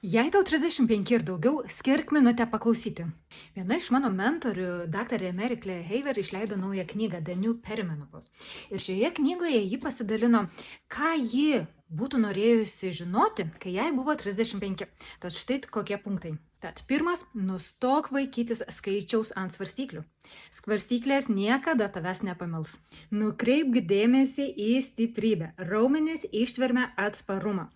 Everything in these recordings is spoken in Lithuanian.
Jei tau 35 ir daugiau, skirk minutę paklausyti. Viena iš mano mentorių, daktarė Meriklė Heiver, išleido naują knygą The New Perimenopause. Ir šioje knygoje ji pasidalino, ką ji būtų norėjusi žinoti, kai jai buvo 35. Tad štai kokie punktai. Tad pirmas, nustok vaikytis skaičiaus ant svarstyklių. Svarstyklės niekada tavęs nepamils. Nukreipk dėmesį į stiprybę, raumenis, ištvermę, atsparumą.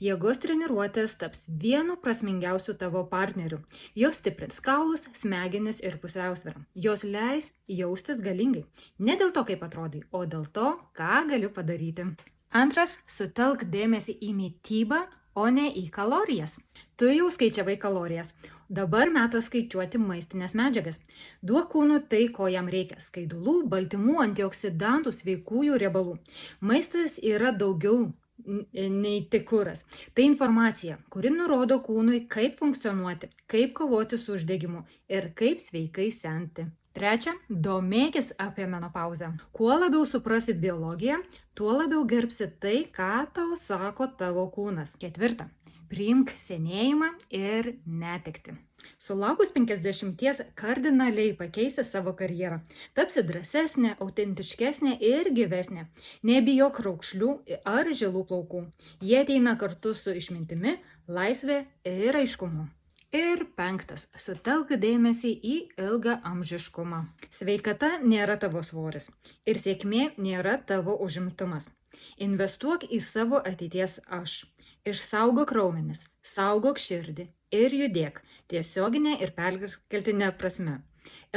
Jėgos treniruotės taps vienu prasmingiausių tavo partnerių. Jos stiprins kaulus, smegenis ir pusiausvyrą. Jos leis jaustis galingai. Ne dėl to, kaip atrodai, o dėl to, ką gali padaryti. Antras, sutelk dėmesį į mitybą, o ne į kalorijas. Tu jau skaičiavai kalorijas. Dabar metas skaičiuoti maistinės medžiagas. Duok kūnui tai, ko jam reikia. Skaidulų, baltymų, antioksidantų, sveikųjų riebalų. Maistas yra daugiau nei tik kuras. Tai informacija, kuri nurodo kūnui, kaip funkcionuoti, kaip kovoti su uždegimu ir kaip sveikai senti. Trečia, domėkis apie menopauzę. Kuo labiau suprasi biologiją, tuo labiau gerbsi tai, ką tau sako tavo kūnas. Ketvirta, priimk senėjimą ir netektį. Sulaukus 50 kardinaliai pakeisi savo karjerą. Tapsi drąsesnė, autentiškesnė ir gyvesnė. Nebijok raukšlių ar žilų plaukų. Jie ateina kartu su išmintimi, laisvė ir aiškumu. Ir penktas, sutelk dėmesį į ilgą amžiškumą. Sveikata nėra tavo svoris ir sėkmė nėra tavo užimtumas. Investuok į savo ateities aš. Išsaugok raumenis, saugok širdį ir judėk tiesioginė ir perkeltinė prasme.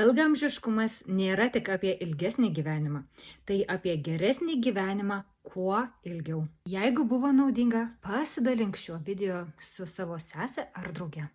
Ilgaamžiškumas nėra tik apie ilgesnį gyvenimą, tai apie geresnį gyvenimą kuo ilgiau. Jeigu buvo naudinga, pasidalink šiuo video su savo sese ar drauge.